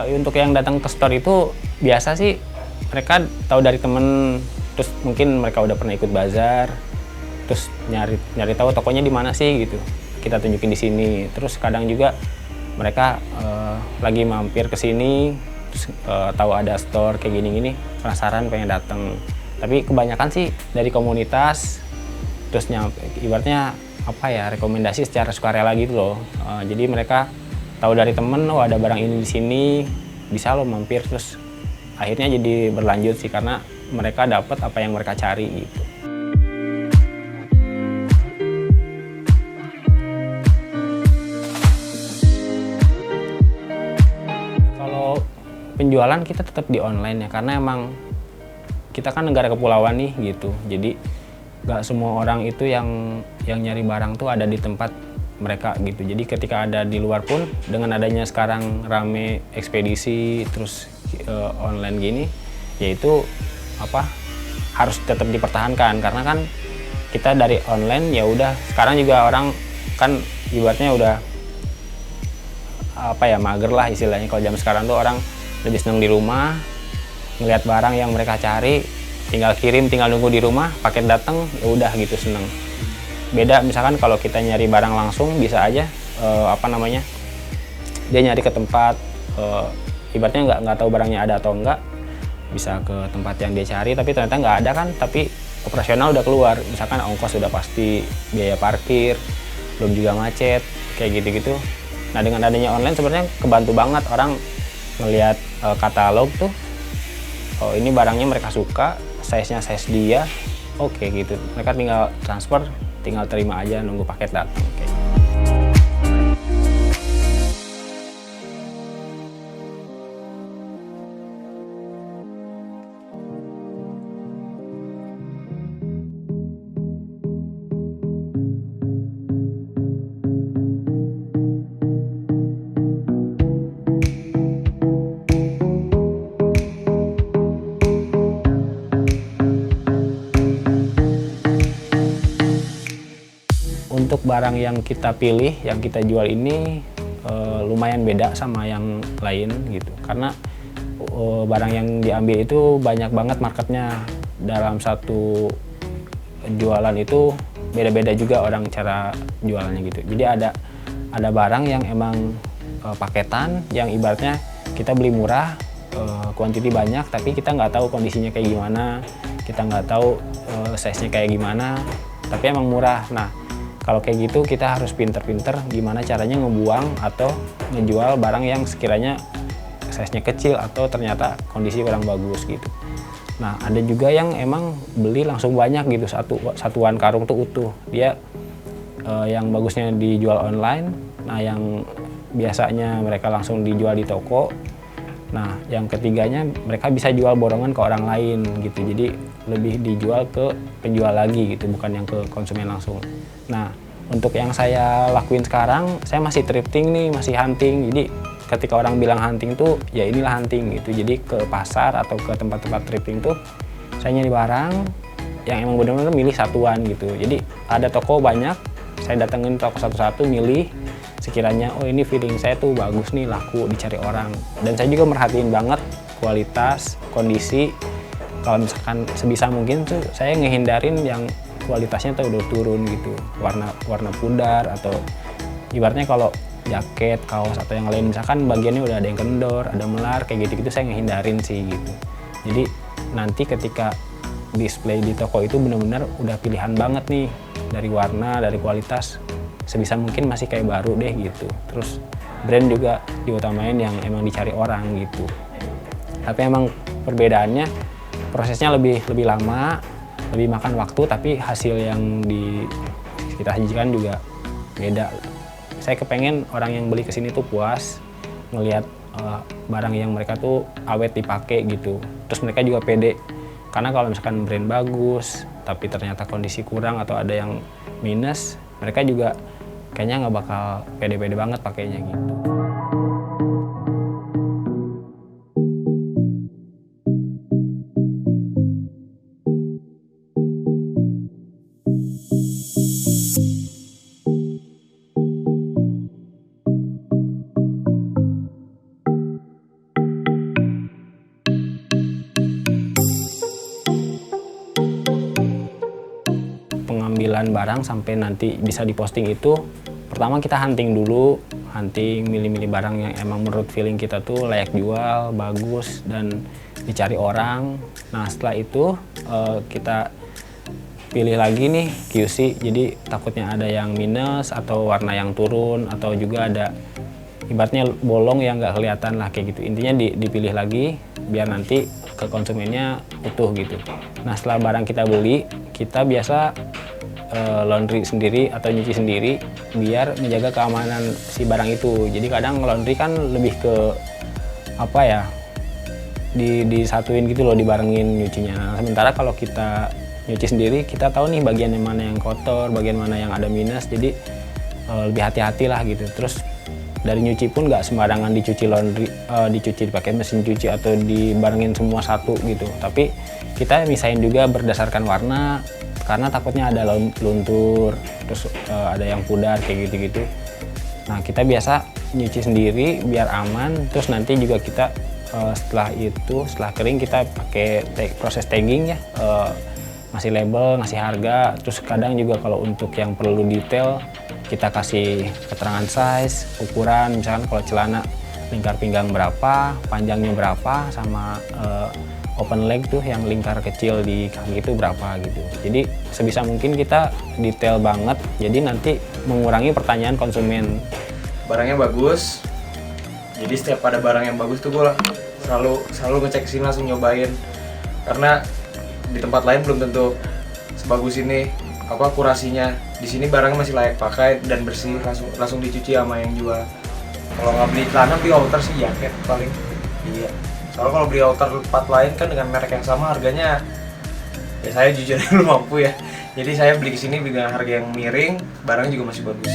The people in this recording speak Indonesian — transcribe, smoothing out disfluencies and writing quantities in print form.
Untuk yang datang ke store itu biasa sih mereka tahu dari temen, terus mungkin mereka udah pernah ikut bazar, terus nyari tahu tokonya di mana sih gitu. Kita tunjukin di sini. Terus kadang juga mereka lagi mampir ke sini, terus tahu ada store kayak gini-gini, penasaran pengen datang. Tapi kebanyakan sih dari komunitas, terus ibaratnya apa ya, rekomendasi secara sukarela gitu loh. Jadi mereka tahu dari temen, oh ada barang ini di sini, bisa lo mampir, terus akhirnya jadi berlanjut sih karena mereka dapat apa yang mereka cari gitu. Kalau penjualan kita tetap di online ya, karena emang kita kan negara kepulauan nih gitu. Jadi nggak semua orang itu yang nyari barang tuh ada di tempat mereka gitu. Jadi ketika ada di luar pun, dengan adanya sekarang rame ekspedisi terus online gini, yaitu apa, harus tetap dipertahankan karena kan kita dari online ya udah. Sekarang juga orang kan ibaratnya udah apa ya, mager lah istilahnya. Kalau zaman sekarang tuh orang lebih seneng di rumah ngelihat barang yang mereka cari, tinggal kirim, tinggal nunggu di rumah, paket datang, ya udah gitu, seneng. Beda misalkan kalau kita nyari barang langsung, bisa aja apa namanya, dia nyari ke tempat, ibaratnya nggak tahu barangnya ada atau enggak, bisa ke tempat yang dia cari tapi ternyata nggak ada kan, tapi operasional udah keluar, misalkan ongkos udah pasti, biaya parkir, belum juga macet, kayak gitu-gitu. Nah dengan adanya online sebenarnya kebantu banget orang ngelihat katalog tuh, oh ini barangnya mereka suka, size-nya size dia, oke gitu. Mereka tinggal transfer, tinggal terima aja, nunggu paket datang. Untuk barang yang kita pilih, yang kita jual ini lumayan beda sama yang lain gitu. Karena barang yang diambil itu banyak banget marketnya. Dalam satu jualan itu beda-beda juga orang cara jualannya gitu. Jadi ada barang yang emang paketan, yang ibaratnya kita beli murah, kuantiti banyak, tapi kita nggak tahu kondisinya kayak gimana, kita nggak tahu size-nya kayak gimana, tapi emang murah. Nah kalau kayak gitu kita harus pinter-pinter gimana caranya ngebuang atau ngejual barang yang sekiranya size-nya kecil atau ternyata kondisi kurang bagus gitu. Nah ada juga yang emang beli langsung banyak gitu, satuan karung tuh utuh. Dia yang bagusnya dijual online, nah yang biasanya mereka langsung dijual di toko. Nah yang ketiganya mereka bisa jual borongan ke orang lain gitu, jadi lebih dijual ke penjual lagi gitu, bukan yang ke konsumen langsung. Nah untuk yang saya lakuin sekarang, saya masih thrifting nih, masih hunting. Jadi ketika orang bilang hunting tuh ya inilah hunting gitu. Jadi ke pasar atau ke tempat-tempat thrifting tuh saya nyari barang yang emang benar-benar milih satuan gitu. Jadi ada toko banyak, saya datengin toko satu-satu, milih sekiranya oh ini feeling saya tuh bagus nih, laku, dicari orang. Dan saya juga merhatiin banget kualitas, kondisi. Kalau misalkan sebisa mungkin tuh saya ngehindarin yang kualitasnya tuh udah turun gitu, warna pudar, atau ibaratnya kalau jaket, kaos atau yang lain misalkan bagiannya udah ada yang kendor, ada melar, kayak gitu-gitu saya ngehindarin sih gitu. Jadi nanti ketika display di toko itu benar-benar udah pilihan banget nih, dari warna, dari kualitas, sebisa mungkin masih kayak baru deh gitu. Terus brand juga diutamain yang emang dicari orang gitu. Tapi emang perbedaannya, prosesnya lebih lama, lebih makan waktu, tapi hasil yang kita sajikan juga beda. Saya kepengen orang yang beli kesini tuh puas ngelihat barang yang mereka tuh awet dipakai gitu. Terus mereka juga pede, karena kalau misalkan brand bagus tapi ternyata kondisi kurang atau ada yang minus, mereka juga kayaknya nggak bakal pede-pede banget pakainya gitu. pengambilan barang sampai nanti bisa diposting itu, pertama kita hunting dulu, milih-milih barang yang emang menurut feeling kita tuh layak jual, bagus, dan dicari orang. Nah setelah itu kita pilih lagi nih QC, jadi takutnya ada yang minus atau warna yang turun atau juga ada ibaratnya bolong yang nggak kelihatan lah kayak gitu. Intinya dipilih lagi biar nanti ke konsumennya utuh gitu. Nah setelah barang kita beli, kita biasa laundry sendiri atau nyuci sendiri biar menjaga keamanan si barang itu. Jadi kadang laundry kan lebih ke apa ya, disatuin gitu loh, dibarengin nyucinya. Nah, sementara kalau kita nyuci sendiri, kita tahu nih bagian mana yang kotor, bagian mana yang ada minus, jadi lebih hati-hati lah gitu. Terus dari nyuci pun nggak sembarangan dicuci laundry, dicuci pakai mesin cuci atau dibarengin semua satu gitu. Tapi kita misahin juga berdasarkan warna, karena takutnya ada luntur, terus ada yang pudar kayak gitu-gitu. Nah kita biasa nyuci sendiri biar aman. Terus nanti juga kita setelah kering kita pakai proses tagging ya, ngasih label, ngasih harga. Terus kadang juga kalau untuk yang perlu detail kita kasih keterangan size, ukuran, misalkan kalau celana lingkar pinggang berapa, panjangnya berapa, sama open leg tuh yang lingkar kecil di kaki itu berapa gitu. Jadi sebisa mungkin kita detail banget, jadi nanti mengurangi pertanyaan konsumen. Barangnya bagus, jadi setiap ada barang yang bagus tuh gue selalu ngecek sini, langsung nyobain, karena di tempat lain belum tentu sebagus ini kurasinya. Di sini barangnya masih layak pakai dan bersih, langsung dicuci sama yang jual. Kalau nggak beli celana, beli outer sih, jaket paling. Iya. Soalnya kalau beli outer tempat lain kan dengan merek yang sama harganya, ya saya jujur belum mampu ya. Jadi saya beli ke sini dengan harga yang miring, barangnya juga masih bagus.